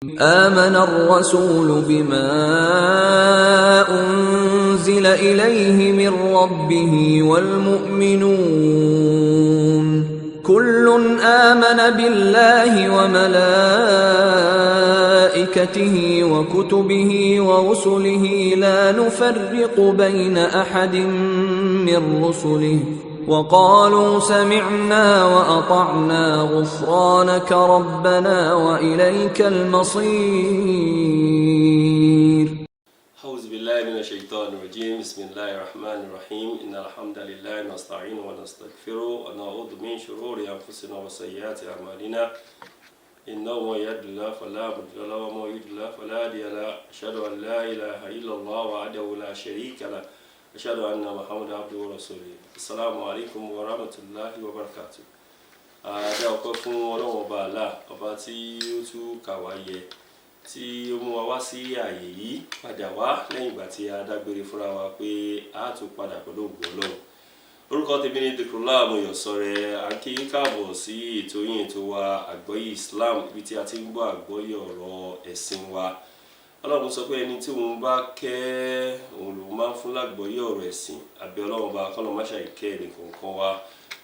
آمن الرسول بما أنزل إليه من ربه والمؤمنون كل آمن بالله وملائكته وكتبه ورسله لا نفرق بين أحد من رسله وقالوا سمعنا وأطعنا غفرانك ربنا وإليك المصير. أعوذ بالله من الشيطان الرجيم. بسم الله الرحمن الرحيم. إن الحمد لله نستعينه ونستغفره ونعوذ من شرور أنفسنا وسيئات أعمالنا إنه من يهد الله فلا مضل له ومن يضلل فلا هادي له أشهد أن لا إله إلا الله وحده لا شريك له أشهد أن محمدا عبده ورسوله. السلام عليكم ورحمة الله وبركاته. Adá ọpẹ́ fún Ọlọ́run ọba Allah, ọba tí ó tún kà wá yẹ, tí ó mú wa wá sí ààyè yìí padà wá lẹ́yìn ìgbà tí a dágbére fúnra wa pé a tún padà pẹ̀lú ògo Ọlọ́run. Orúkọ tèmi ni Dhikrullah Moyosore. A kí yín káàbọ̀ sí ètò yín, ètò wa Àgbọ́yé Islam, ibi tí a ti ń gbọ́ àgbọ́yé ọ̀rọ̀ ẹ̀sìn wa. Ọlọ́run sọ pé ẹni tí òun bá kẹ́ òun lòun máa ń fún lágbọ́yé ọ̀rọ̀ ẹ̀sìn. Àbí Ọlọ́run bá kọ́lọ́ máṣá ìkẹ́ ẹnìkọ̀ọ̀kan wa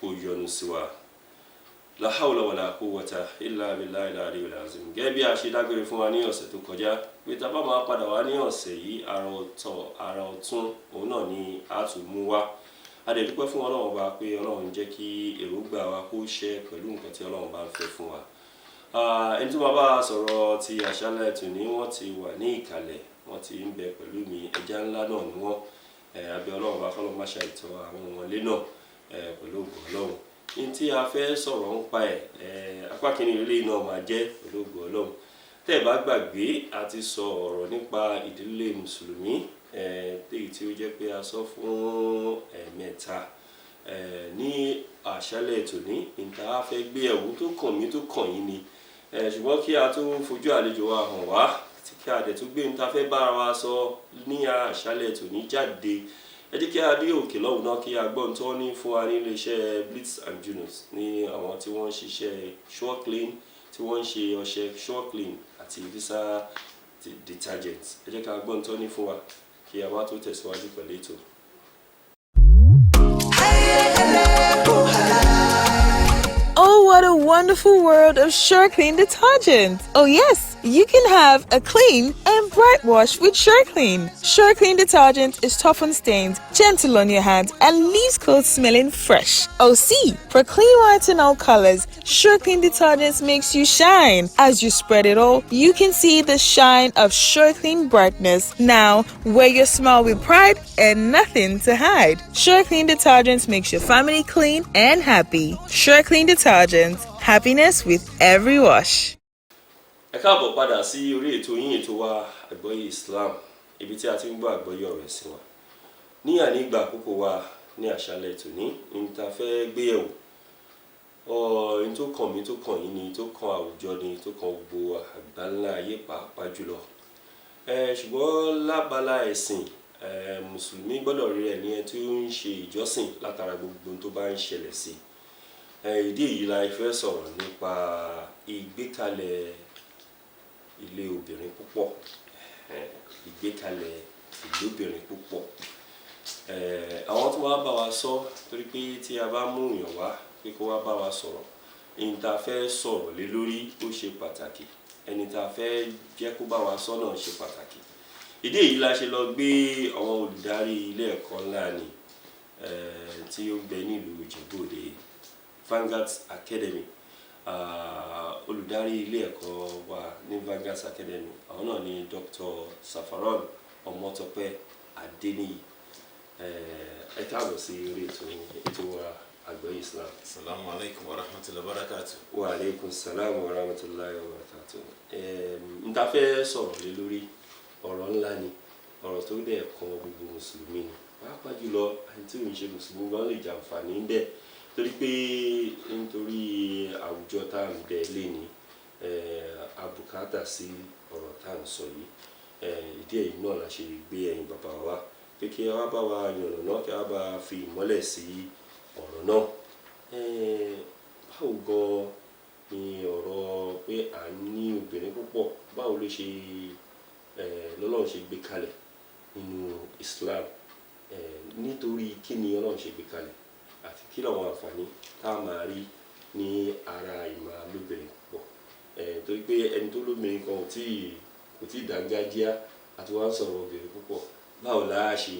kó yọ́nú sí wa. La hawla wala quwwata illa billahi al-aliyyil azim. Gẹ́gẹ́ bí a ṣe dágbére fún wa ní ọ̀sẹ̀ tó kọjá pé tá bá máa padà wá ní ọ̀sẹ̀ yìí àrà ọ̀tún òun náà ni a tún mú wá. A dẹ̀ dúpẹ́ fún Ọlọ́run bá pé Ọlọ́run jẹ́ kí èròǹgbà wa kó ṣẹ pẹ̀lú nǹkan tí Ọlọ́run bá ń fẹ́ fún wa. Ẹni tó máa bá a sọ̀rọ̀ ti àṣálẹ́ tòní wọ́n ti wà ní ìkàlẹ̀, wọ́n ti ń bẹ pẹ̀lú mi. Ẹja ńlá náà ni wọ́n. Àbí Ọlọ́run bá kọ́lọ́ máṣá ìtọ́ àwọn ọmọlé náà pẹ̀lú ògo Ọlọ́run. Ní tí a fẹ́ sọ̀rọ̀ ń pa apá kìíní ilé náà máa jẹ́ pẹ̀lú ògo Ọlọ́run. Tẹ́ ẹ bá gbàgbé a ti sọ ọ̀rọ̀ nípa ìdílé mùsùlùmí èyí tí ó jẹ́ pé a sọ fún ẹ̀mẹ́ta ní àṣálẹ́ tòní. Níta a fẹ́ gbé ẹ̀wù tó kàn mí tó kàn yín ni, ṣùgbọ́n kí a tó fojú àlejò wa hàn wá kí a dẹ̀ tó gbé níta fẹ́ bára wa sọ ní àṣálẹ́ tòní jáde. Ẹ jẹ́ kí a dé òkè lọ́hùn náà kí a gbọ́ ohun tí wọ́n ní fún wa ní iléeṣẹ́ Blitz and Junus, ní àwọn tí wọ́n ń ṣiṣẹ́ Sure Clean, tí wọ́n ń ṣe ọṣẹ Sure Clean àti Visa detergent. Ẹ jẹ́ ká gbọ́ ohun tí wọ́n ní fún wa kí a wá tó tẹ̀síwájú pẹ̀lú ètò. Oh, what a wonderful world of Sure Clean detergent! Oh yes, you can have a clean and bright wash with Sure Clean. Sure Clean detergent is tough on stains, gentle on your hands, and leaves clothes smelling fresh. Oh see, for clean whites and all colors, Sure Clean detergent makes you shine. As you spread it all, you can see the shine of Sure Clean brightness. Now, wear your smile with pride and nothing to hide. Sure Clean detergent makes your family clean and happy. Sure Clean detergent, happiness with every wash. Ẹ káàbọ̀ padà sí orí ètò yín, ètò wa Àgbọ́yé Islam, ibi tí a ti ń gbọ́ àgbọ́yé ọ̀rọ̀ ẹ̀sìn wa. Ní ànígbà àkókò wa ní àṣálẹ́ tòní, ní ta fẹ́ gbé yẹ̀wò. Ní tó kàn mí tó kàn yín ni, tó kàn àwùjọ ni, tó kàn gbogbo àgbáńlá ayé pàápàá jùlọ. Ṣùgbọ́n lábala ẹ̀sìn, mùsùlùmí gbọ́dọ̀ rí ẹni tí ó ń ṣe ìjọsìn látara gbogbo tó bá ń ṣẹlẹ̀ sí. Ìdí èyí la fẹ́ sọ̀rọ̀ nípa ìgbékalẹ̀ ilé obìnrin púpọ̀, ìgbékalẹ̀ ilé obìnrin púpọ̀. Àwọn tó wá bá wa sọ, torí pé tí a bá mú èèyàn wá pé kó wá bá wa sọ̀rọ̀, ẹni tá fẹ́ sọ̀rọ̀ lé lórí ó ṣe pàtàkì, ẹni tá fẹ́ jẹ́ kó bá wa sọ náà ṣe pàtàkì. Ìdí èyí la ṣe lọ gbé àwọn olùdarí ilé ẹ̀kọ́ ńlá ni tí ó ń bẹ nílùú Ìjẹ̀bú-Òde, Vanguard Academy. Olùdarí ilé ẹ̀kọ́ wa ní Vanguard Academy, àwọn náà ni Dr. Safaron Ọmọtọ́pẹ́ Adéníyì. Ẹ káàbọ̀ sí orí ètò wa Àgbọ́yé Islam. Assalamu alaikum wa rahmatullahi wa barakatuh. Wa alaikum salam wa rahmatullahi wa barakatuh. N ta fẹ́ sọ̀rọ̀ lé lórí ọ̀rọ̀ ńlá ni, ọ̀rọ̀ tó dẹ̀ kan gbogbo mùsùlùmí ni. Pàápàá jùlọ àti tí ò ń ṣe mùsùlùmí gan lè jàǹfààní ń bẹ̀. Torí pé nítorí àwùjọ tá à ń bẹ lé ní àbùkátà sí ọ̀rọ̀ tá à ń sọ yìí. Ìdí èyí náà la ṣe gbé ẹ̀yin bàbá wa pé kí a wá bá wa yànnàná, kí a bá fi ìmọ́lẹ̀ sí ọ̀rọ̀ náà. Báwo gan ní ọ̀rọ̀ pé à ń ní obìnrin púpọ̀ báwo ló ṣe lọ́lọ́run ṣe gbé kalẹ̀ nínú Islam nítorí kí ni Ọlọ́run ṣe gbé kalẹ̀ àti kí làwọn àǹfààní tá a máa rí ní ara ìmọ̀ lóbìnrin púpọ̀ torí pé ẹni tó lóbìnrin kan kò tí ì dángájíá àti wá ń sọ̀rọ̀ obìnrin púpọ̀ báwo la ṣe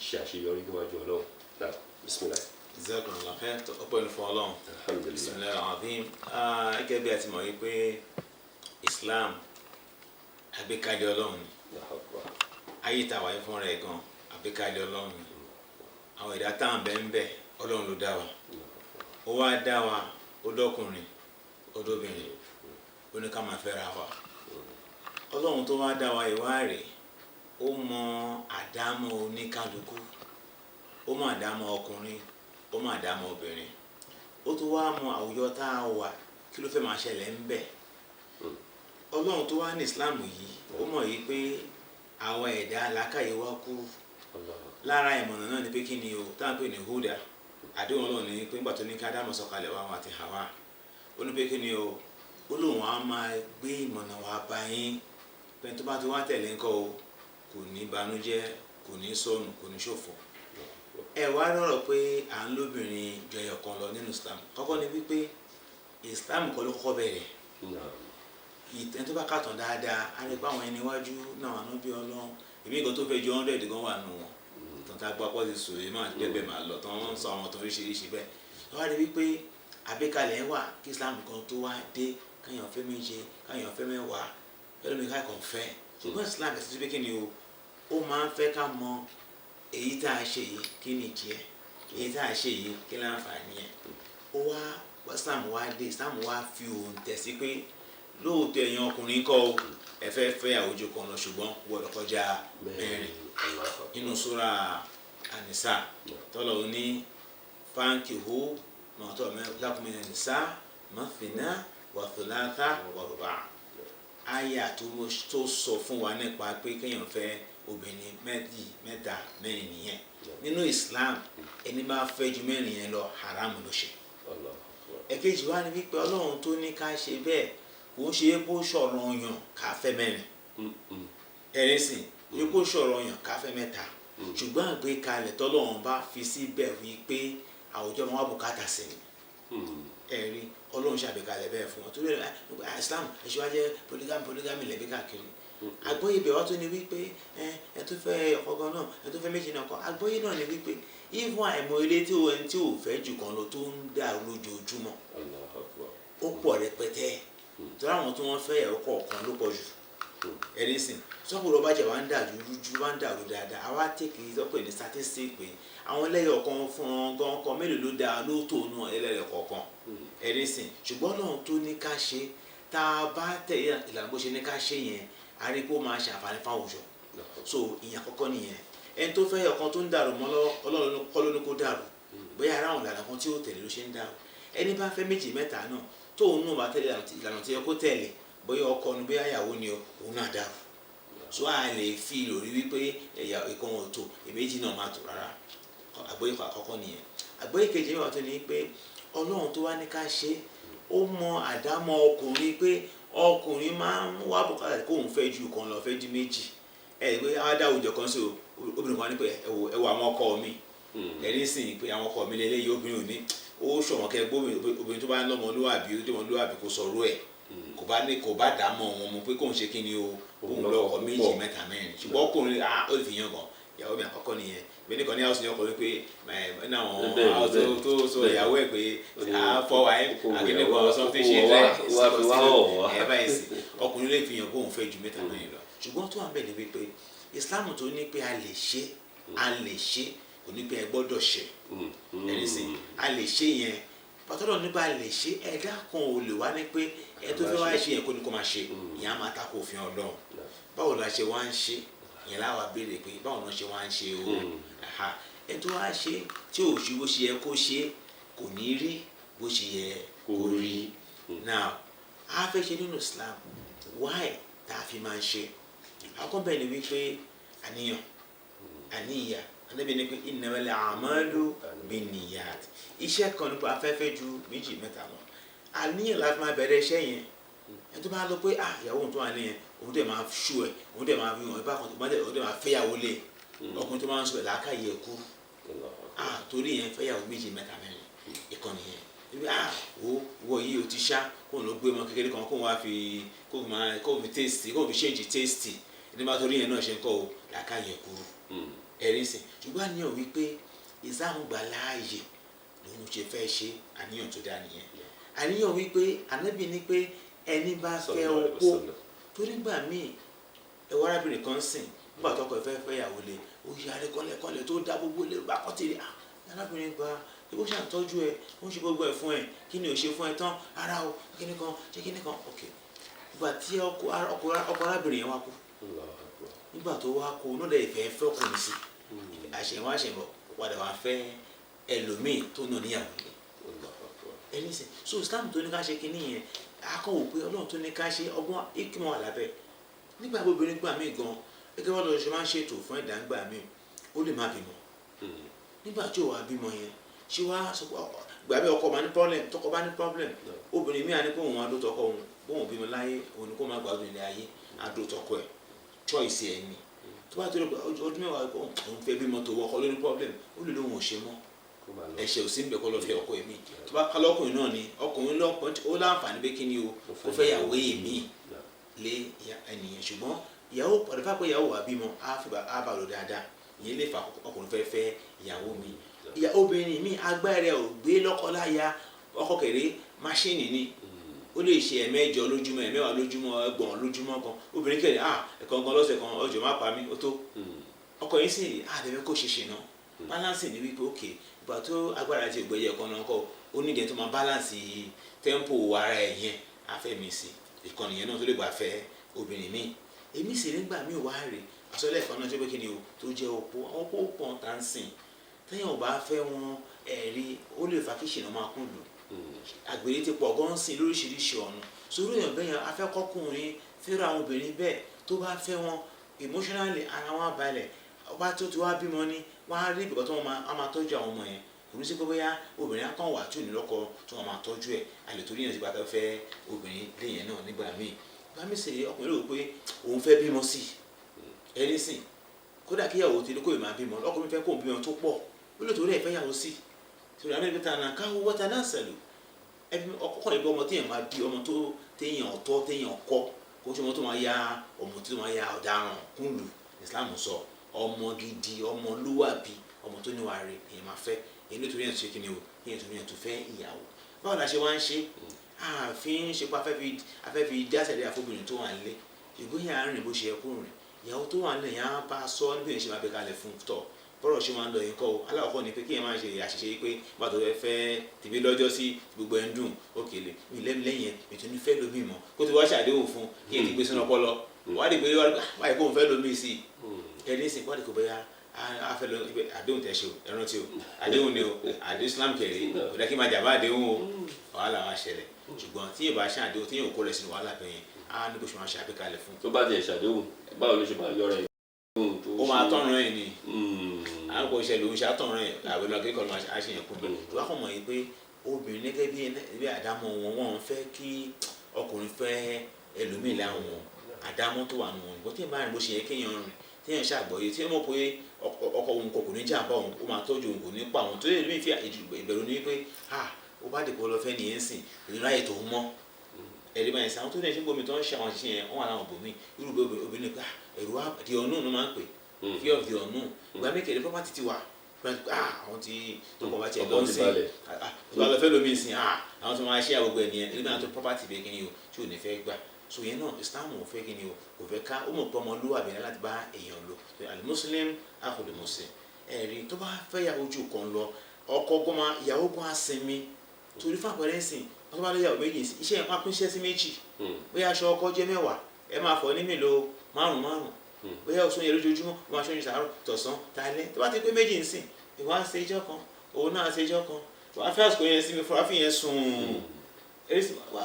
ṣàṣeyọrí níwájú Ọlọ́run náà bismillah. Jazakumullahu khair ọpẹ́ ní fún Ọlọ́run. Alhamdulillah. Bismillahir azim. Gẹ́gẹ́ bí a ti mọ̀ wípé Islam àgbékalẹ̀ Ọlọ́run ni ayé tá a wáyé fún rẹ̀ gan àgbékalẹ̀ Ọlọ́run ni àwọn ẹ̀dá tá à ń bẹ ń bẹ Ọlọ́run ló dá wa ó wá dá wa ó dọ́kùnrin ó dóbìnrin ó ní ká máa fẹ́ra wa Ọlọ́run tó wá dá wa ìwá rẹ̀ ó mọ àdámọ́ oníkálukú ó mọ àdámọ́ ọkùnrin ó mọ àdámọ́ obìnrin ó tó wá mọ àwùjọ tá a wà kí ló fẹ́ máa ṣẹlẹ̀ ń bẹ Ọlọ́run tó wá ní Islam yìí ó mọ̀ yìí pé àwọn ẹ̀dá làákàyè wá kúrú lára ìmọ̀nà náà ni pé kí ni o táwọn pè ní húdà àdéhùn Ọlọ́run ní pé nígbà tó ní ká Ádámù sọ̀kalẹ̀ wá wọn àti Háwà ó ní pé kí ni o ó lóun á máa gbé ìmọ̀nà wá bá yín pé tó bá ti wá tẹ̀lé ńkọ́ o kò ní banújẹ́ kò ní sọnù kò ní ṣòfò ẹ wá lọ́rọ̀ pé à ń lóbìnrin jọyọ̀ kan lọ nínú Islam kọ́kọ́ ni wípé Islam kọ́ ló kọ́kọ́ bẹ̀rẹ̀ ìtẹ́ni tó bá kàtàn dáadáa á rí pé àwọn ẹni iwájú náà wà níbi Ọlọ́run ìbí nǹkan tó fẹ́ ju 100 gan wà nù wọn tán tá a gbọ́ pọ́ ti sùn yìí máa bẹ́ẹ̀ máa lọ tán wọ́n ń sọ àwọn tó oríṣiríṣi bẹ́ẹ̀ wọ́n á rí wípé àgbékalẹ̀ wà kí Islam kan tó wá dé káyàn fẹ́ méje káyàn fẹ́ mẹ́wàá pẹ̀lú mi káyàn fẹ́ ṣùgbọ́n Islam ẹ̀sìn tó pé kí ni o ó máa ń fẹ́ ká mọ èyí tá a ṣe yìí kí ni ìjẹ́ èyí tá a ṣe yìí kí ni àǹfààní ẹ̀ ó wá Islam wá dé Islam wá fi òun tẹ̀ sí pé lóòótọ́ ẹ̀yin ọkùnrin kọ́ ẹ fẹ́ fẹ́ àwùjọ kan lọ ṣùgbọ́n wọ́n kọjá mẹ́rin nínú súra An-Nisa tọ́lọ̀ ní fankihu mọ́tò lakum minan nisa mathna wa thulatha wa ruba' àyà tó sọ fún wa nípa pé kéèyàn fẹ́ obìnrin méjì mẹ́ta mẹ́rin nìyẹn nínú Islam ẹni bá fẹ́ ju mẹ́rin yẹn lọ haram ló ṣe ẹ̀kejì wa ni wípé Ọlọ́run tó ní ká ṣe bẹ́ẹ̀ kò ṣe é kó sọ̀rọ̀ ọyàn ká fẹ́ mẹ́rin ẹ̀rín sìn é kó sọ̀rọ̀ ọyàn ká fẹ́ mẹ́ta ṣùgbọ́n àgbékalẹ̀ tọ́lọ́run bá fi síbẹ̀ wípé àwùjọ máa wà bùkátà sí ni ẹ̀rí Ọlọ́run ṣàgbékalẹ̀ bẹ́ẹ̀ fún wọn torí Islam ẹ̀ṣọ́ wa jẹ́ polygamy lẹ́bí káàkiri àgbọ́yé bẹ̀ wá tó ní wípé ẹ tó fẹ́ ọkọ náà ẹ tó fẹ́ méjì náà kọ́ àgbọ́yé náà ní wípé ìfún àìmọ̀ ilé tí ẹni tí ò fẹ́ jù kan lọ tó ń dà lójoojúmọ́ ó pọ̀ rẹpẹtẹ torí àwọn tí wọ́n fẹ́ ẹ̀rọ kọ̀ọ̀kan ló pọ̀ jù ẹ̀rí sìn sọ́kùnrin ọba jẹ̀ wá ń dàrú rújú wá ń dàrú dáadáa àwa tèkì sọ́kùn ní statistic pé àwọn ẹlẹ́yọ̀ kan fún ọgán kan mélòó ló dáa ló tó nù ẹlẹ́yọ̀ kọ̀ọ̀kan ẹ̀rí sìn ṣùgbọ́n náà tó ní ká ṣe tá a bá tẹ̀ ìlànà bó ṣe ní ká ṣe yẹn a rí kó máa ṣàǹfààní fáwọn òjò so ìyẹn àkọ́kọ́ nìyẹn ẹni tó fẹ́ ọ̀kan tó ń dàrú mọ́ Ọlọ́run kọ́ ló ní kó dàrú bóyá ara àwọn ìlànà kan tí ó tẹ̀lé ló ṣe ń dàrú ẹni bá fẹ́ méjì mẹ́ta náà tóun náà bá tẹ̀lé ìlànà tí ó kó tẹ̀lé bóyá ọkọ ni bóyá ìyàwó ni òun náà dàrú so a lè fi lórí wípé ẹ̀yà ìkan wọn tó èméjì náà má tó rárá àgbọ́yé àkọ́kọ́ nìyẹn àgbọ́yé kejì wà tó ní pé Ọlọ́run tó wá ní ká ṣe ó mọ àdámọ́ ọkùnrin pé ọkùnrin máa ń wá bùkátà kóun fẹ́ ju kan lọ fẹ́ di méjì pé á dá àwùjọ kan sí obìnrin kan ní pé ẹ wò àwọn ọkọ mi ẹ̀rí sìn pé àwọn ọkọ mi lélẹ́yìí obìnrin ò ní ó ṣọ̀wọ́n kẹ́ gbóbìnrin obìnrin tó bá ń lọ́mọlúwàbí ó tó mọlúwàbí kó sọ̀rọ̀ ẹ̀ kò bá dà mọ́ wọn mọ̀ pé kóun ṣe kí ni o òun lọ́kọ méjì mẹ́ta mẹ́rin ṣùgbọ́n ọkùnrin ó lè fi yan gan ìyàwó mi àkọ́kọ́ nìyẹn bẹ́ẹ̀ nìkan ní àwọn ọkùnrin pé náà tó sọ ìyàwó ẹ̀ pé fọwọ́ akíní kan something ṣe ẹ̀ báyìí sí ọkùnrin lè fi yan kóun fẹ́ ju mẹ́ta mẹ́rin lọ ṣùgbọ́n tó wà bẹ́ẹ̀ ni wípé Islam tó ní pé a lè ṣe kò ní pé ẹ gbọ́dọ̀ ṣe ẹni sìn a lè ṣe yẹn pàtọ́lọ̀ nípa lè ṣe ẹ̀dá kan ò lè wá ní pé ẹ tó fẹ́ wá ṣe yẹn kó ní kó máa ṣe ìyẹn á máa tako òfin Ọlọ́run báwo la ṣe wá ń ṣe ìyẹn láwa béèrè pé báwo la ṣe wá ń ṣe o ẹ tó wá ṣe tí ò ṣe bó ṣe yẹ kó ṣe kò ní rí bó ṣe yẹ kó rí now a fẹ́ ṣe nínú Islam why tá a fi máa ń ṣe akọ́bẹ̀ ni wípé àníyàn Ànábì ní pé innamal a'malu binniyat iṣẹ́ kan nípa afẹ́fẹ́ ju méjì mẹ́ta lọ àníyàn láti máa bẹ̀rẹ̀ iṣẹ́ yẹn ẹ tó bá lọ pé ìyàwó òun tó wà ní yẹn òun dẹ̀ máa ṣú ẹ̀ òun dẹ̀ máa fi hàn ẹ bá kan tó òun dẹ̀ máa fẹ́yàwó lé ọkùnrin tó máa ń sọ ẹ̀ làákàyè ẹ̀ kúrú torí yẹn fẹ́yàwó méjì mẹ́ta mẹ́rin ìkànnì yẹn ibi wọ yìí o ti ṣá kó n lọ gbé ọmọ kékeré kan kó wá fi kó fi taste kó fi change taste ẹni bá torí yẹn náà ṣe ń kọ́ o làákàyè ẹ̀ kúrú ẹ̀rí sìn ṣùgbọ́n àníyàn wípé ìsáàmù gbà láàyè lòun ṣe fẹ́ ṣe àníyàn tó dáa nìyẹn àníyàn wípé ànábì ní pé ẹni bá fẹ́ opó torí gbà míì ẹwọ arábìnrin kan sìn nígbà tọkọ ìfẹ́ fẹ́yàwó lé ó yarí kọ́lẹ̀kọ́lẹ̀ tó dá gbogbo lé bá kọ́tìrì arábìnrin gba ebó ṣàtọ́jú ẹ ó ń ṣe gbogbo ẹ fún ẹ kí ni ò ṣe fún ẹ tán ara o kíní kan ṣe kíní kan ok ìgbà tí ọkọ arábìnrin yẹn wá kú nígbà tó wá kú náà lè fẹ́ ọkùnrin sí àṣẹwọ́ padà wá fẹ́ ẹlòmíì tó nà níyàwó lé ẹni sìn so Islam tó ní ká ṣe kíní yẹn akọ̀wò pé Ọlọ́run tó ní ká ṣe ọgbọ́n ìkímọ̀ wà lábẹ́ nígbà obìnrin gbà mí gan gẹ́gẹ́ bọ́n lọ ṣe máa ń ṣètò fún ẹ̀dá gbà mí ó lè má bímọ nígbà tí ò wá bímọ yẹn ṣé wàá sọ pé gbà bí ọkọ bá ní problem tọkọ bá ní problem obìnrin mi à ní kó òun adó tọkọ òun bóun bímọ láyé òun ni kó má gbádùn ilé ayé adó tọkọ ẹ choice ẹ ni tó bá tó lè ọdún mẹ́wàá òun fẹ́ bímọ tó wọkọ lórí problem ó lè lóun ò ṣe mọ́ ẹ̀ṣẹ̀ ò sí ń bẹ kọ́ lọ fẹ́ ọkọ èmi tó bá kálọ́ ọkùnrin náà ni ọkùnrin ó láǹfààní pé kí ni o ó fẹ́ yàwó èmi lé ẹnìyẹn ṣùgbọ́n ìyàwó pàdé fà pé ìyàwó wà bímọ á bà lọ dáadáa ìyẹn lè fà ọkùnrin fẹ́ ìyàwó mi obìnrin mi agbára ò gbé lọ́kọláya ọkọ kẹrẹ máṣíìnì ni ó lè ṣe ẹ̀mẹ́jọ lójúmọ́ ẹ̀mẹ́wàá lójúmọ́ ẹgbọ̀n lójúmọ́ kan obìnrin kẹrẹ ẹ̀kan gan lọ́sẹ̀ kan ọjọ́ má pa mí ó tó ọkọ yìí sì àbẹ̀fẹ́ kó ṣe ṣe náà balance ni wípé ok ìgbà tó agbára ti ògbẹ́yẹ kan náà kọ́ ó ní ìdẹ́n tó máa balance tempo ara ẹ̀ yẹn àfẹ́mi sí ìkànnì yẹn náà tó lè gbà fẹ́ obìnrin mi èmi sì nígbà míì wá rè àsọlẹ̀ kan náà tó pé kí ni o tó jẹ́ opó àwọn opó pọ̀ tá ń sìn tẹ́yìn ò bá fẹ́ wọn ẹ̀rí ó lè fa kí ìṣìnà máa kún lù àgbèrè ti pọ̀ gan sìn lóríṣiríṣi ọ̀nà sórí èèyàn bẹ́yẹn afẹ́kọ́kùnrin fẹ́ràn àwọn obìnrin bẹ́ẹ̀ tó bá fẹ́ wọn emotionally ara wọn balẹ̀ ọba tó ti wá bímọ ní wọn á rí ìbùkọ́ tó wọn máa tọ́jú àwọn ọmọ yẹn kò ní sí pé bóyá obìnrin á kàn wà tí ò ní lọ́kọ tó wọn máa tọ́jú ẹ̀ àlè torí yẹn ti bá fẹ́ obìnrin léyìn náà nígbà míì bá mi sè ọkùnrin rò pé òun fẹ́ bímọ sí ẹni sìn kódà kíyàwó ti ní kó ìmọ̀ bímọ ọkùnrin fẹ́ kó bímọ tó pọ̀ ó lè torí ẹ̀ fẹ́ yàwó sí torí àmì ìbíta náà káwọ́ wọ́ta náà sẹ̀lù ọkọ̀ ìbí ọmọ téèyàn máa bí ọmọ tó téèyàn ọ̀tọ̀ téèyàn kọ́ kó ṣe ọmọ tó máa ya ọmọ tó máa ya ọ̀daràn kúndù Islam sọ ọmọ gidi ọmọ lúwàbí ọmọ tó níwà rẹ̀ èèyàn máa fẹ́ èyí nítorí ẹ̀ tó ṣe kí ni o èyí nítorí ẹ̀ tó fẹ́ ìyàwó báwo la ṣe wá ń ṣe àfin ṣe pé afẹ́ fi dásẹ̀lẹ̀ àfọ́bìnrin tó wà nílé ṣùgbọ́n yà á rìn bó ṣe yẹ kó rìn ìyàwó tó wà nílẹ̀ yà á bá a sọ níbi ìṣe máa bẹ kalẹ̀ fún tọ̀ bọ́rọ̀ ṣe máa ń lọ yín kọ́ o aláwọ̀kọ́ ni pé kí ẹ máa ṣe àṣìṣe pé bàtò fẹ́ tìbí lọ́jọ́ sí gbogbo ẹ̀ ń dùn òkèlè mi lẹ́yìn ètò ní fẹ́ lómi mọ́ kó ti wá ṣàdéhùn fún kí ẹ ti gbé sínú ọpọlọ wá dì pé wáyé kó n fẹ́ lómi sí ẹ ní sìn wádìí kò bẹ́yà á fẹ́ lọ àdéhùn tẹ̀ ṣe o ẹran tí o àdéhùn ni o àdéhùn Islam kẹrì kò dẹ́ kí n máa jàmbá àdéhùn o wàhálà wa ṣẹlẹ̀ ṣùgbọ́n tí yóò bá ṣe àdéhùn tí yóò kó rẹ̀ sínú wàhálà bẹ́yẹn á ní bó ṣe máa ṣe àgbékalẹ̀ fún. tó bá tiẹ̀ ṣàdéhùn báwo ló ṣe máa yọra ẹ̀ ó máa tọrùn ẹ̀ ni àwọn kò ṣẹlẹ̀ òun ṣe àtọrùn ẹ̀ àwọn ìlú akẹ́kọ̀ọ́ máa ṣe yẹn kún bẹ́ẹ̀ tó bá kọ̀ mọ̀ yìí pé obìnrin gẹ́gẹ́ bí àdámọ́ wọn fẹ́ kí ọkùnrin fẹ́ ẹlòmíì láwọn àdámọ́ tó wà nù wọn ìgbọ́n tí ìbá rìn bó ṣe yẹ kéèyàn rìn téèyàn ṣàgbọ́yé tí wọ́n mọ̀ pé ọkọ òun kò ní jàǹbá òun ó máa tọ́jú òun kò ní pa òun tó yẹ lómi fi ìbẹ̀rù ní pé ó bá dìbò lọ fẹ́ nìyẹn sìn ìráyè tó ń mọ́ ẹ̀rí báyìí sáwọn tó ní ẹ̀ṣin bomi tó ń ṣe àwọn àṣìṣe yẹn wọ́n wà láwọn bòmí irú obìnrin pé ẹ̀rù the unknown ló máa ń pè fear of the unknown ìgbà mékèlè property ti wà àwọn tí tó kọ̀ bá tiẹ̀ lọ sí tó lọ fẹ́ lómi sìn àwọn tó máa ṣe àgbègbè ẹ̀nìyẹn ẹ̀rí báyìí tó property bẹ́ẹ̀ kí ni o tí ò ní fẹ́ gbà so yẹn náà Islam ò fẹ́ kí ni o kò fẹ́ ká ó mọ̀ pé ọmọlúwàbí ní láti bá èèyàn lò al-Muslim akhul Muslim ẹ̀rí tó bá fẹ́ yàwó jù kan lọ ọkọ gbọ́mọ ìyàwó gan asinmi torí fún àpẹẹrẹ sìn wọ́n tó bá lọ́yàwó méjì iṣẹ́ yẹn máa pín iṣẹ́ sí méjì bóyá aṣọ ọkọ jẹ́ 10 ẹ máa fọ̀ ní mélòó 5 bóyá oṣù yẹn lójoojúmọ́ wọ́n máa ṣọ́yìn sàárọ̀ tọ̀sán talẹ́ tó bá ti pé méjì ń sìn ìwọ́n á ṣe ijọ́ kan òun náà á ṣe ijọ́ kan wọ́n á fẹ́ àsìkò yẹn sí mi fún àfihàn sùn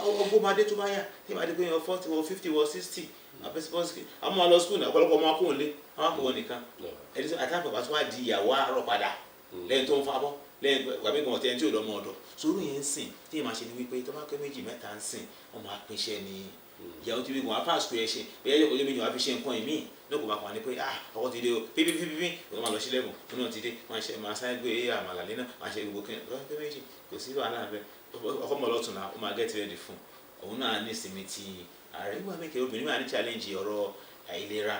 ọgbọ́n máa dé tó bá yà tí màá dé pé 40 wọ 50 wọ 60 àpẹsipọ́sì àwọn ọmọ lọ skul náà ọ̀pọ̀lọpọ̀ ọmọ akóhùn lé àwọn akọ̀wọ́ nìkan ẹni àtàkùn bàbá tó wá di ìyàwó àárọ̀ padà lẹ́yìn tó ń fa bọ́ lẹ́yìn wàmí gan ọ̀tẹ́ ẹni tí ò lọ́mọ ọ̀dọ̀ sórí yẹn ń sìn tí èèyàn máa ṣe ni wípé tó bá pẹ́ méjì mẹ́ta ń sìn wọ́n máa pín iṣẹ́ ni ìyàwó ti rí wọn apá àsìkò ẹ̀ ṣe bẹ́ẹ̀ ẹ̀jẹ̀ kò lé méjì wọn á fi ṣe nǹkan ìmíì lóko máa pa ni pé ọkọ ti dé o pípípípí òun máa lọ sí lẹ́gùn òun náà ti dé máa sáré gbé àmàlà lé náà máa ṣe gbogbo kẹ́hìn lọ́wọ́ pé méjì kò sí wàhálà bẹ́ẹ̀ ọkọ mọ̀ lọ́tún náà ó máa get ready fún òun náà ní ìsinmi ti ààrẹ ìgbà mẹ́kẹ́ obìnrin máa ní challenge ọ̀rọ̀ àìlera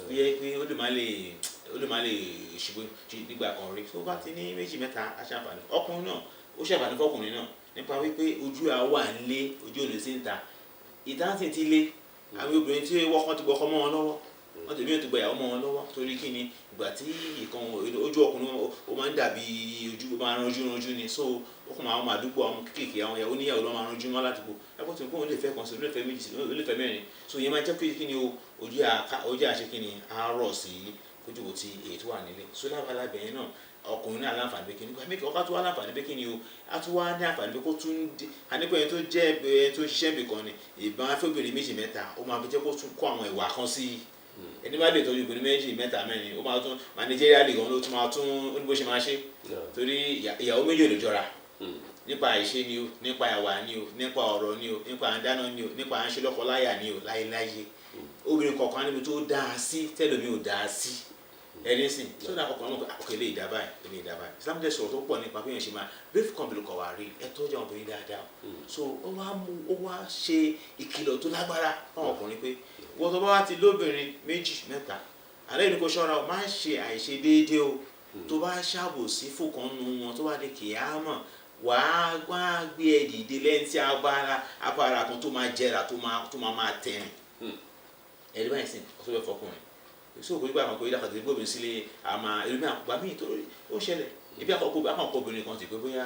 ó yẹ pé ó lè má lè ṣubú nígbà kan rí tó bá ti ní méjì mẹ́ta á ṣàǹfààní ọkùnrin náà ó ṣàǹfààní fọkùnrin náà nípa wípé ojú àwa ń lé ojú òní sí ń ta ìdáhùn ti lé àwọn obìnrin tí wọ́n ti gbọ́kọ́ mọ́ wọn lọ́wọ́ wọ́n tẹ̀lé ètò ìgbàyàwó mọ́ wọn lọ́wọ́ torí kí ni ìgbà tí ìkan ojú ọkùnrin ó máa ń dàbí ojú ó máa ranjú ni so ó kàn máa àdúgbò àwọn kéékèèké àwọn ìyàwó níyàwó lọ́ máa ranjú mọ́ ládùúgbò ẹ̀kọ́ tó ń kóhun lè fẹ́ kan sí ó lè fẹ́ méjì sí ó lè fẹ́ mẹ́rin so ìyẹn máa jẹ́ pé kí ni ojú àṣẹ kí ni á rọ̀ sí ojú wo ti èyí tó wà nílé so lábalábẹ̀ yẹn náà ọkùnrin náà láǹfààní pé kí ni ọkà tó wá láǹfààní pé kí ni o a tún wá ní àǹfààní pé kó tún àníkó ẹni tó jẹ́ ẹni tó ṣiṣẹ́ ibì kan ni ìbọn afẹ́bìnrin méjì mẹ́ta ó máa fi jẹ́ kó tún kó àwọn ìwà kan sí ẹni bá lè tọ́jú obìnrin méjì mẹ́ta mẹ́rin ó máa tún managerial league ló tún máa tún ó ní bó ṣe máa ṣe torí ìyàwó méjì ò lè jọra nípa ìṣe ni o nípa ìwà ni o nípa ọ̀rọ̀ ni o nípa àdáná ni o nípa à ń ṣe lọ́kọláya ni o láyéláyé obìnrin kọ̀ọ̀kan níbi tó dáa sí tẹ́lómi ò dáa sí ẹni sìn tó dáa kọ̀ọ̀kan náà kò lè dá báyìí Islam jẹ́ sọ̀rọ̀ tó pọ̀ nípa bí wọ́n ṣe máa brief kọ́ńbìlì kọ̀ wá rí ẹ tó jẹ́ ọkùnrin dáadáa so ó wá ṣe ìkìlọ̀ tó lágbára fáwọn ọkùnrin pé wọ́n tó bá wá ti lóbìnrin méjì mẹ́ta alẹ́ ìlú kò ṣọ́ra o máa ń ṣe àìṣe déédéé o tó bá ṣàbòsí fòkan nu wọn tó bá dé kìámọ̀ wàá gbé ẹ dìde lẹ́yìn tí abára kan tó máa jẹrà tó máa tẹ̀rìn ẹ̀rí báyìí sìn ọ̀tún bẹ́ẹ̀ fọkùnrin so kò ní bá àwọn akọ̀wé dàkàtà ìgbó mi sílé àmà ẹlòmí àgbà míì tó ó ṣẹlẹ̀ ibi àkọ́kọ́ obìnrin kan ti pé bóyá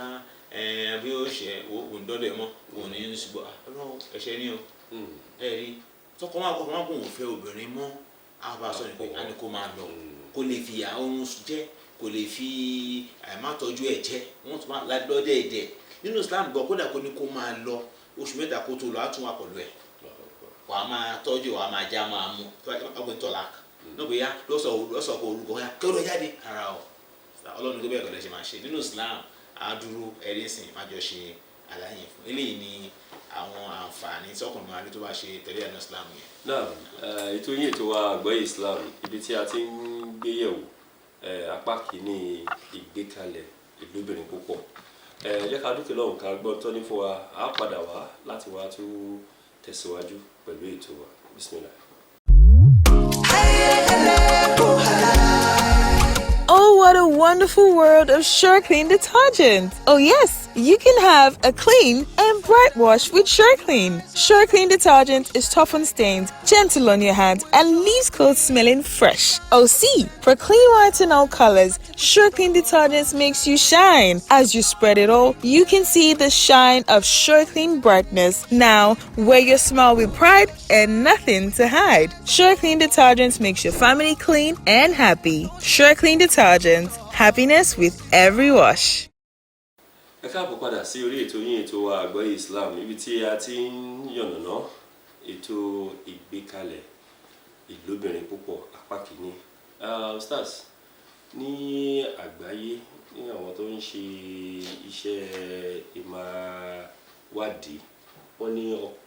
bí ó ṣe òun dọ́dọ̀ ẹ̀ mọ́ òun ní í ṣùgbọ́n ọlọ́run ẹ̀ṣẹ̀ ní o ẹ̀rí tọkọ máa kọ́ máa kó òun fẹ́ obìnrin mọ́ àbá sọ ni pé a ní kó máa lọ kó lè fi àwọn jẹ́ kò lè fi àìmátọ́jú ẹ̀ jẹ́ wọ́n tún máa lọ́dẹ̀ ẹ̀dẹ̀ nínú Islam gbọ́ kódà kó ní kó máa lọ oṣù mẹ́ta kó tó lọ á tún wà pẹ̀lú ẹ̀ wàá máa tọ́jú wàá máa já máa mú ọgbẹ́ tọ́lá náà bóyá lọ́sọ̀kọ̀ orúkọ ya kí ó lọ jáde ara ọ̀ ọlọ́run tó bẹ́ẹ̀ kọ́ lẹ́ ṣe máa ṣe nínú Islam àádúró ẹ̀rí sìn má jọ ṣe àlàyé fún eléyìí ni àwọn àǹfààní tọkùnrin máa rí tó bá ṣe tẹ̀lé ẹ̀nà Islam yẹn. náà ètò yín ètò wa àgbọ́yé Islam ibi tí a ti ń gbé yẹ̀wò apá kìíní ìgbékalẹ̀ ìlóbìnrin púpọ̀ jẹ́ ká dúkìá lọ́hùn ká gbọ́ tọ́ ní fún wa á padà wá láti wá tó tẹ̀síwájú pẹ̀lú ètò wa bismillah. Oh, what a wonderful world of SureClean detergent! Oh yes, you can have a clean and bright wash with SureClean. SureClean detergent is tough on stains, gentle on your hands, and leaves clothes smelling fresh. Oh see, for clean whites and all colors, SureClean detergent makes you shine. As you spread it all, you can see the shine of SureClean brightness. Now, wear your smile with pride and nothing to hide. SureClean detergent makes your family clean and happy. SureClean detergent, happiness with every wash. Ẹ káàbọ̀ padà sí orí ètò yín ètò wa àgbọ́yé Islam níbi tí a ti ń yànnàná ètò ìgbékalẹ̀ ìlóbìnrin púpọ̀ apá kìíní. Stars ní àgbáyé ní àwọn tó ń ṣe iṣẹ́ ìmáwádìí wọ́n ní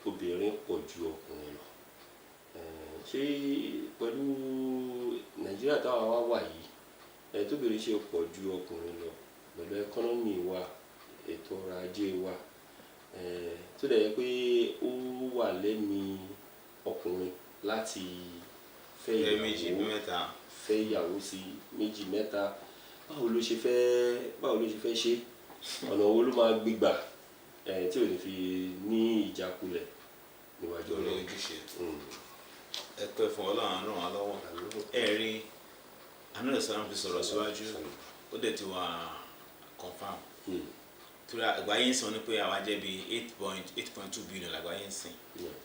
obìnrin pọ̀ ju ọkùnrin lọ. Ṣé pẹ̀lú Nàìjíríà táwa wá wà yìí tóbìnrin ṣe pọ̀ ju ọkùnrin lọ pẹ̀lú ẹkọ́nọ́mì wa ètò ọrọ̀ ajé wa tó dẹ̀ yẹ pé ó wà lẹ́mí ọkùnrin láti fẹ́ ìyàwó sí méjì mẹ́ta báwo ló ṣe fẹ́ ṣe ọ̀nà wo ló máa gbégbà tí ò ní fi ní ìjákulẹ̀ níwájú lórí ojúṣe ẹ pẹ́ fún Ọlọ́run ràn wá lọ́wọ́ ẹ̀rí anúlẹ̀ sọ́nà fi sọ̀rọ̀ síwájú ó dẹ̀ ti wà confam torí àgbáyé ń sọ ní pé àwa jẹ́ bí 8.2 billion àgbáyé ń sìn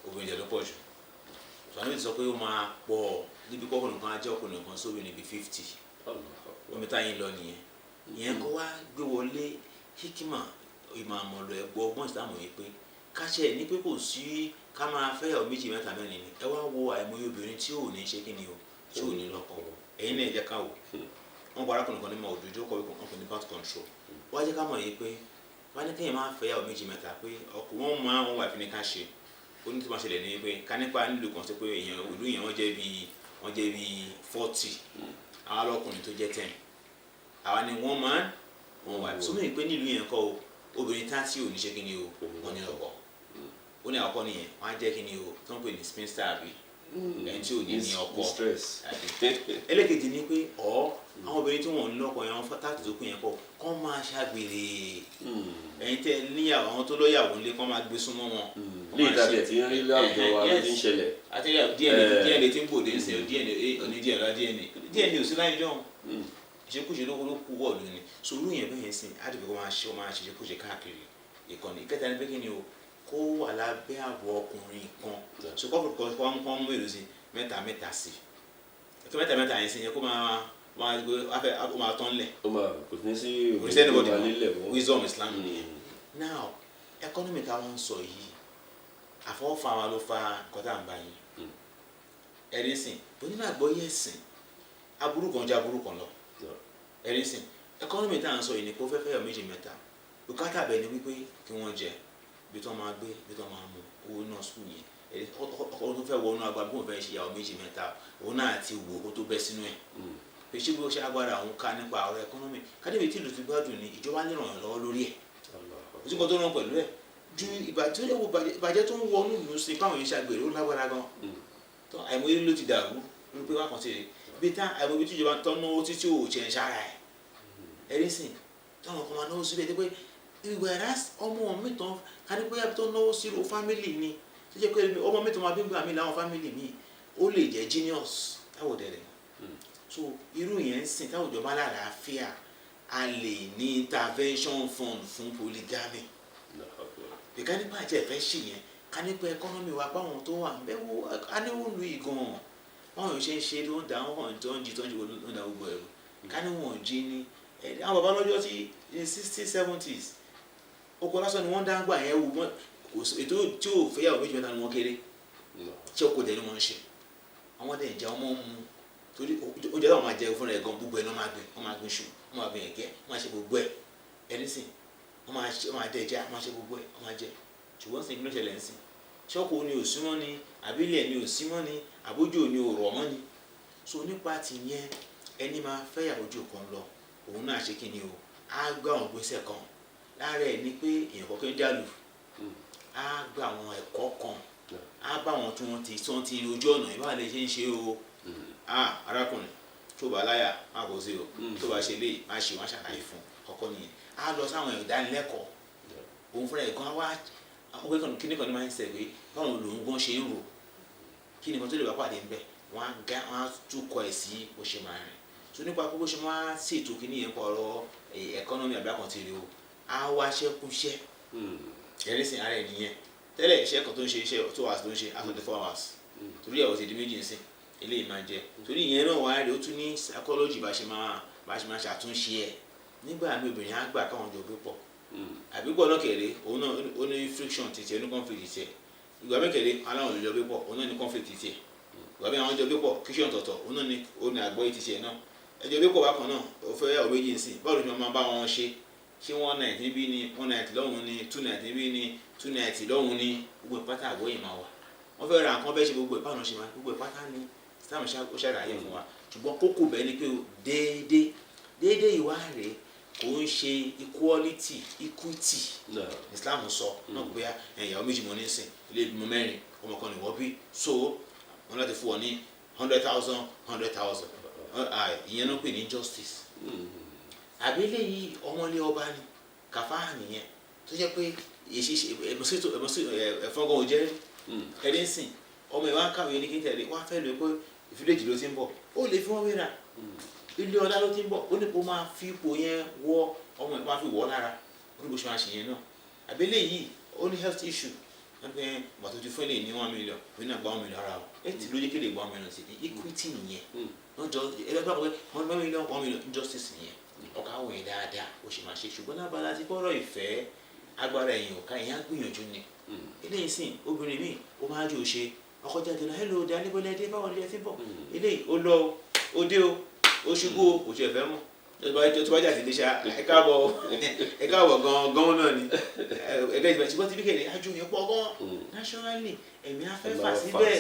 obìnrin jẹ́ ló pọ̀ jù sọ́nà ti sọ pé ó máa pọ̀ níbi kọ́kùnrin kan ajẹ́ ọkùnrin kan sóbì níbi 50 omi táyé lọ nìyẹn ìyẹn kó wá gbé wọlé hikima ìmọ̀ àmọ̀lò ẹ̀gbọ́ ọgbọ́n ìsìlámù yìí pé káṣẹ́ ní pé kò sí ká máa fẹ́yàwó méjì mẹ́ta mẹ́rin ni ẹ wá wo àìmọye obìnrin tí ò ní ṣe kí ni o tí ò ní lọ́kọ ẹ̀yin náà jẹ́ ká wò wọ́n gba arákùnrin kan ní mọ̀ òjòjò kọ̀wé kan kò ní birth control wọ́n á jẹ́ ká mọ̀ yìí pé wọ́n á ní kéèyàn máa fẹ́ yàwó méjì mẹ́ta pé ọkùnrin wọn máa wọn wà fi ní ká ṣe ó ní tí wọ́n ṣẹlẹ̀ ní pé ká nípa nílùú kan sí pé èèyàn ìlú yẹn wọ́n jẹ́ bíi 40 àwọn alọ́kùnrin tó jẹ́ 10 àwa ni wọ́n máa wọn wà sómi pé nílùú yẹn kọ́ o obìnrin tá tí ò ní ṣe kí ni o wọ́n ní ọkọ ó ní àkọ́kọ́ nìyẹn wọ́n á jẹ́ kí ni o tó ń pè ní spinster àbí ẹni tí ò ní ní ọkọ ẹlẹ́kejì ni pé àwọn obìnrin tí wọ́n ń lọ́kọ yẹn wọ́n fọ́ táàtì tó kù yẹn kọ́ kọ́ máa ṣàgbèrè ẹ̀yin tẹ́ níyàwó àwọn tó lọ́yàwó ńlé kọ́ máa gbé súnmọ́ wọn. ní ìtàbí ẹ̀ tí ń rí láwùjọ wa ló ti ń ṣẹlẹ̀. àti DNA tí ń bòde ń sẹ́ DNA ò sí láyé jọ́ ìṣekúṣe ló kú wọ̀ lónìí sòrú yẹn bẹ́ẹ̀ yẹn sìn àdìbò kó máa ṣe ìṣekúṣe káàkiri ìkànnì ìkẹta ní pé kí ni o kó wà lábẹ́ ààbò ọkùnrin kan so kọ́kọ́ kọ́ mú èrò sí mẹ́ta sí ẹ̀kọ́ mẹ́ta yẹn sí yẹn kó máa gbé ó máa tán lẹ̀. ó máa kò ní sí wisdom Islam nìyẹn. now economy táwọn ń sọ yìí àfọwọ́fà wa ló fa nǹkan tá à ń bá yín ẹ̀rí sìn onígbàgbọ́ yẹ̀ sìn aburú kan jẹ́ aburú kan lọ ẹ̀rí sìn economy tá à ń sọ yìí ni kó fẹ́fẹ́ yọ méjì mẹ́ta bùkátà bẹ̀ ni wípé kí wọ́n jẹ bí tó máa gbé bí tó máa mú owó náà sùn yìí ọkọ tó fẹ́ wọnú agbára bí wọ́n fẹ́ ṣe ìyàwó méjì mẹ́ta òun náà ti wò ó tó bẹ́ sínú ẹ̀ pé ṣé bí ó ṣe agbára òun ká nípa ọ̀rọ̀ economy kádébí tí ìlú ti gbádùn ni ìjọba ní ràn lọ́wọ́ lórí ẹ̀ kò sí nǹkan tó rán pẹ̀lú ẹ̀ ju ìbàjẹ́ tó ń wọnú ìlú sí káwọn yẹn ṣàgbèrè ó lágbára gan àìmọye ló ti dàrú ló pé wá kàn sí rè bí tá àìmọye tí ìjọba tọ́ náwó títí ò jẹ́ ṣára ẹ̀ ẹ̀rí sìn táwọn kan máa náwó síbẹ̀ pé ìwẹ̀rá ọmọ mi tán kárí pé yàtọ̀ náwó sírò fámìlì mi tó jẹ́ pé ọmọ mi tán máa bí gbà mí láwọn fámìlì mi ó lè jẹ́ genius táwọn dẹ̀rẹ̀ so irú yẹn ń sìn táwọn ìjọba lálàáfíà a lè ní intervention fund fún polygamy bìkan nípa àti ẹ̀fẹ́ ṣì yẹn ká nípa economy wa báwọn tó wà ń bẹ́ wo aníwò lu ìgàn báwọn ṣe ń ṣe ló ń da àwọn kan tó ń jí ló ń da gbogbo ẹ̀rù ká ní wọn jí ní àwọn bàbá lọ́jọ́ tí 60s 70s oko lásán ni wọ́n dá gbà yẹn wò ètò tí ò fẹ́yàwó méjì mẹ́ta ni wọ́n kéré tí ọkọ̀ dẹ̀ ni wọ́n ń ṣe àwọn dẹ̀ ń jẹ ọmọ mu torí oúnjẹ táwọn máa jẹ fúnra ẹ̀ gan gbogbo ẹ̀ náà wọ́n máa gbé ṣù wọ́n máa gbé ẹ̀gẹ́ wọ́n máa ṣe gbogbo ẹ̀ ẹni sìn wọ́n máa dẹ̀ jẹ́ wọ́n máa ṣe gbogbo ẹ̀ wọ́n máa jẹ ṣùgbọ́n sìn kí ló ṣẹlẹ̀ ń sìn ṣọ́kù ni ò símọ́ ni àbílẹ̀ ni ò símọ́ ni àbójú ni ò rọ̀ mọ́ ni so nípa tìyẹn ẹni máa fẹ́yàwó jù kan lọ òun náà ṣe kí ni o á gbá àwọn gbèsè kan lára ẹ̀ ni pé èèyàn kọ́kọ́ ń dàlù á gba àwọn ẹ̀kọ́ kan á bá àwọn tí wọ́n ti ojú ọ̀nà ìbára lè ṣe ń ṣe o arákùnrin tó bá láyà má kó sí o tó bá ṣe léyìí má ṣe wọ́n ṣàlàyé fún ọkọ nìyẹn á lọ sáwọn ìdánilẹ́kọ̀ọ́ òun fúnra ẹ̀ gan wá àwọn kíní kan ní máa ń sẹ̀ pé báwọn lòun gan ṣe ń rò kí ni kan tó lè bá pàdé ń bẹ̀ wọ́n á túkọ̀ ẹ̀ sí bó ṣe máa rìn so nípa bó ṣe máa ṣètò kíní yẹn pọ̀ ọ̀rọ̀ ẹ̀kọ́nọ́mì àbí àkàntìrì o á wá ṣẹ́kúṣẹ́ ẹ̀rí sìn ara ẹ̀ nìyẹn tẹ́lẹ̀ iṣẹ́ kan tó ń ṣe iṣẹ́ 2 hours ló ń ṣe 24 hours torí ẹ̀ ò ti di méjì ń sìn eléyìí máa jẹ torí ìyẹn náà wáyé ó tún ní psychology bá ṣe máa ṣàtúnṣe ẹ̀ nígbà mi obìnrin á gbà káwọn jọ gbé pọ̀ àbí pọ̀ náà kẹ̀lé òun náà ó ní friction títí ní conflict tiẹ̀ ìgbà mẹ́kẹ̀lé aláwọn olùjọ gbé pọ̀ òun náà ní conflict tiẹ̀ ìgbà mi àwọn jọ gbé pọ̀ kíṣọ̀ tọ̀tọ̀ òun náà ní ó ní àgbọ̀ yìí tiẹ̀ náà ẹjọ́ gbé pọ̀ bákan náà ó fẹ́ ọ̀rọ̀ méjì sí báwo ni wọ́n máa bá wọn ṣé 1 night níbí ni 1 night lọ́hùn ni 2 night níbí ni 2 night lọ́hùn ni gbogbo ìpátá àgbọ̀ yìí máa wà wọ́n fẹ́ ra nǹkan bẹ́ẹ̀ ṣe gbogbo ìpáná ṣe máa gbogbo ìpátá ni sáwọn ṣàlàyé fún wa ṣùgbọ́n kókó bẹ́ẹ̀ ni pé déédéé ìwà rèé kò ń ṣe equality equity Islam sọ náà pé ìyàwó méjì mọ ní sìn ilé ìbímọ 4 ọmọ kan ní wọ́n bí so wọn láti fún wọn ní 100,000 ìyẹn náà pè ní justice àbílẹ̀ yìí ọmọlé ọba ni kàfáà nìyẹn tó jẹ́ pé ẹ̀fọ́gàn ò jẹ́ ẹ̀rí ń sìn ọmọ ìwà kàwé ní kí n tẹ̀lé wá fẹ́ lè pé ìfìlẹ́jì ló ti ń bọ̀ ó lè fi wọ́n wéra ilé ọlá ló ti ń bọ̀ ó ní kó máa fi ipò yẹn wọ ọmọ ẹ̀ máa fi wọ́ lára ó ní bó ṣe máa ṣe yẹn náà àbílẹ̀ yìí ó ní health issue wọ́n pẹ́ bàtò ti fún ilé ní 1 million òun náà gba 1 million ara o ètí ló jẹ́ kí lè gba 1 million sí equity nìyẹn wọ́n jọ ẹgbẹ́ bá wọ́n 1 million 1 million injustice nìyẹn ọkà wọ̀ yẹn dáadáa ó ṣe máa ṣe ṣùgbọ́n lábala ti kọ́rọ̀ ìfẹ́ agbára ẹ̀yìn ọ̀ka ẹ̀yìn á gbìyànjú ni eléyìí sìn obìnrin míì ó máa jò ṣe ọkọ jáde lọ hello dání bọ́lá ẹdẹ báwo ni ẹ ti bọ̀ eléyìí ó lọ òde o ó ṣubú kò tiẹ̀ fẹ́ mọ̀ tó bá jà sí iléeṣẹ́ ẹ káàbọ̀ gan náà ni ẹgbẹ́ ìgbà tí wọ́n ti bí kéde àjò yẹn pọ̀ gan nationally ẹ̀mí afẹ́fà síbẹ̀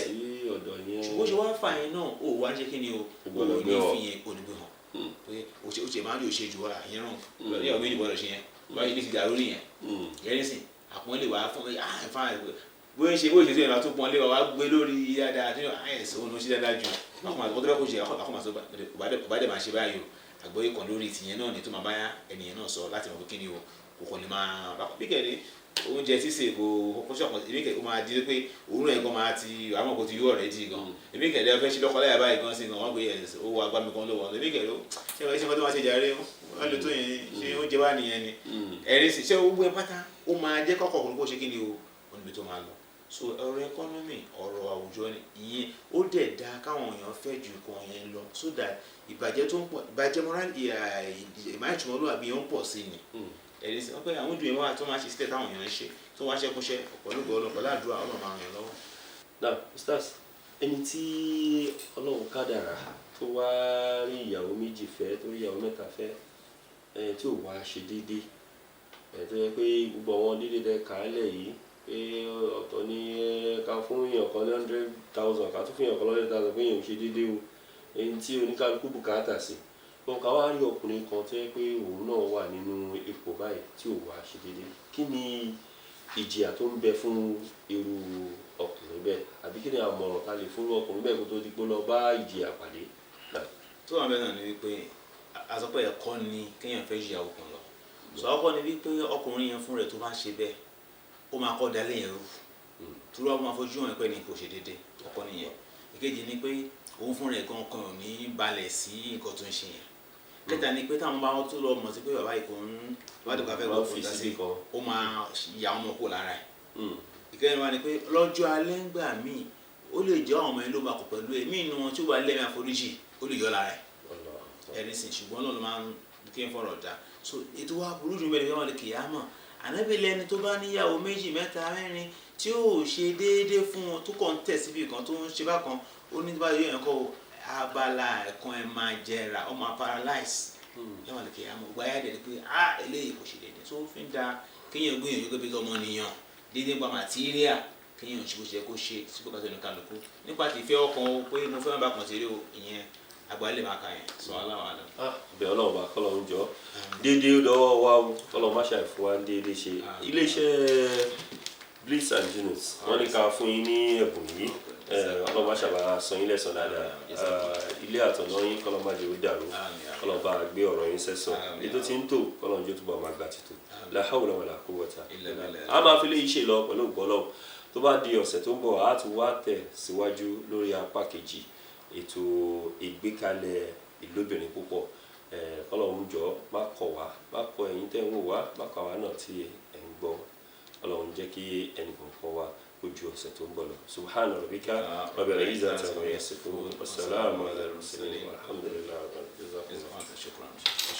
ṣùgbọ́n ṣe wá fà yẹn náà ó wá ń ṣe kí ni o ò ní fi yẹn onígbé hàn pé o ṣe máa ń lò ṣe jù wá yẹn ràn lọ́dún yàrá méjì bọ́ọ̀lù ṣe yẹn báyìí ní ti dàrú nìyẹn yẹn ní sìn àpọ́nlé wàá fún mi bóyá ṣe sí ìrìnà tó pọ́nlé wa gbé lórí dáadáa tó yàn àyẹ̀sẹ̀ òun ló ṣe dáadáa jù àkọ́mọ̀tò tó bẹ́ẹ̀ kó ṣe àkọ́mọ̀tò bá dẹ̀ máa ṣe báyìí o àgbọ́yé kan lórí tìyẹn náà ni tó máa bá ẹnìyẹn náà sọ láti mọ̀ pé kí ni o kò kàn lè máa bá bí kẹ́ni oúnjẹ sísè kò ṣọ̀kan èmi kẹ́ ó máa di pé òórùn ẹ̀ gan máa ti àwọn kò ti yú ọ̀rẹ́ dì gan èmi kẹ́ ẹ̀ fẹ́ ṣe lọ́kọ́ láyà báyìí gan sí gan wọ́n gbé ó wá gbá mi kan lọ́wọ́ èmi kẹ́ ló ṣé wọ́n tó máa ṣe jàre wọ́n lè tó yẹn ṣé oúnjẹ wá nìyẹn ni ẹ̀rí sì ṣé gbogbo ẹ̀ pátá ó máa jẹ́ kọ́kọ́ kó ṣe kí ni o oníbi tó máa lọ so ọ̀rọ̀ economy ọ̀rọ̀ àwùjọ ìyẹn ó dẹ̀ da káwọn èèyàn fẹ́ ju nǹkan yẹn lọ so that ìbàjẹ́ tó ń pọ̀ ìbàjẹ́ moral ìmáìtúmọ̀ olúwàbí yẹn ń pọ̀ sí ni ẹ̀rí sí wọ́n pẹ́ àwọn ìdùnnú wa tó máa ṣe sílẹ̀ táwọn èèyàn ń ṣe tó wá ṣẹ́kúnṣẹ́ ọ̀pọ̀lọpọ̀ ọlọ́pàá láàdúrà ọlọ́run máa ràn yàn lọ́wọ́. now stars ẹni tí ọlọ́run kádàrá tó wá rí ìyàwó méjì fẹ́ tó rí ìyàwó mẹ́ta fẹ́ tí ò wá ṣe déédéé tó yẹ pé gbogbo àwọn déédéé dẹ kàálẹ̀ yìí pé ọ̀tọ̀ ní ká fún èèyàn kan ní 100,000 ká tún fún èèyàn kan 100,000 pé èèyàn ò ṣe déédéé o èyí tí oníkálukú bùkátà sí wọn ká wá rí ọkùnrin kan tó yẹ pé òun náà wà nínú ipò báyìí tí ò wá ṣe déédéé kí ni ìjìyà tó ń bẹ fún irú ọkùnrin bẹ́ẹ̀ àbí kí ni àmọ̀ràn ká lè fún ọkùnrin bẹ́ẹ̀ kó tó di pé lọ bá ìjìyà pàdé. tó wà bẹ́ẹ̀ náà ni wípé àsọpọ̀ ẹ̀kọ́ ni kéèyàn fẹ́ ìyàwó kan lọ sọ ọkọ ni wípé ọkùnrin yẹn fún rẹ̀ tó bá ṣe bẹ́ẹ̀ ó máa kọ́ dalẹ̀ yẹn rú turu ọmọ afọjú wọn pẹ́ ni kò ṣe déédéé ọkọ nìyẹn ìkejì ni pé òun fún rẹ̀ gan kan ò ní balẹ̀ sí nǹkan tó ń ṣe yẹn kẹta ni pé táwọn bá wọn tó lọ mọ̀ sí pé bàbá yìí kò ń bá dùkà fẹ́ gbọ́ fún sí ó máa ya ọmọ kó lára ẹ̀ ìkẹyìn wa ni pé lọ́jọ́ alẹ́ ń gbà míì ó lè jẹ́ àwọn ọmọ yẹn ló bá kọ̀ pẹ̀lú ẹ̀ míì nu wọn tí ó wà lẹ́mí àforíjì ó lè yọ lára ẹ̀ ẹni sìn ṣùgbọ́n náà ló máa ń kí n fọ̀rọ̀ dá so ètò wa burú jù mẹ́rin wọn lè kì í á mọ̀ ànábì lẹni tó bá níyàwó méjì mẹ́ta mẹ́rin tí ó ṣe déédéé fún wọn tó kàn ń tẹ̀ síbi kan tó ń ṣe bákan ó ní bá yóò yẹn kọ́ abala ẹ̀kan ẹ̀ máa jẹrà ó máa paralyze yẹ́n wọn lè kí àmọ́ gbáyà dẹ̀ pé eléyìí kò ṣe déédéé tó fi ń da kéèyàn gbìyànjú pé bí ọmọ nìyàn déédéé gba màtíríà kéèyàn ṣe bó ṣe kó ṣe síbò kátó ní kálukú nípa ti fẹ́ ọkàn o pé mo fẹ́ bá kàn sí rí o ìyẹn àgbáyé máa ka yẹn sọ aláwọ̀ àlọ́. bẹ́ẹ̀ ọlọ́run bá kọ́lọ́ ń jọ déédéé lọ́wọ́ wa o ọlọ́run má ṣàì fún wa ń déédéé ṣe iléeṣẹ́ Bliss and Junus wọ́n ní ká fún yín ní ẹ̀bùn yìí ọlọ́run má ṣàbà san yín lẹ́san dáadáa ilé àtọ̀nà yín kọ́lọ́n má jẹ́ ó dàrú kọ́lọ́n bá gbé ọ̀rọ̀ yín sẹ́sàn ètò tí ń tò kọ́lọ́n jó túbọ̀ máa gbà títò la hawla wala quwwata a máa fi léyìí ṣe lọ pẹ̀lú ògbọ́lọ́ tó bá di ọ̀sẹ̀ tó ń bọ̀ á tún wá tẹ̀ síwájú lórí apá kejì ètò ìgbékalẹ̀ ìlóbìnrin púpọ̀ kọ́lọ́run jọ má kọ̀ wá má kọ̀ ẹ̀yin tẹ́ ń wò wá má kọ̀ wá náà tí ẹ̀ ń gbọ́ Ọlọ́run jẹ́ kí ẹnì kọ̀ọ̀kan wá ojú ọ̀sẹ̀ tó ń bọ̀ lọ subhana rabbika rabbil izzati amma yasifun wassalamu ala al-mursalin walhamdulillahi rabbil alamin.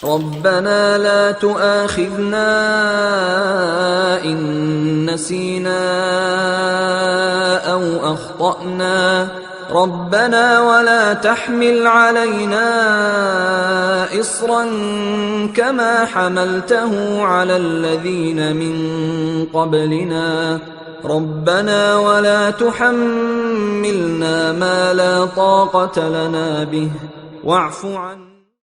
ربنا لا تؤاخذنا إن نسينا أو أخطأنا ربنا ولا تحمل علينا إصرا كما حملته على الذين من قبلنا ربنا ولا تحملنا ما لا طاقة لنا به واعف عنا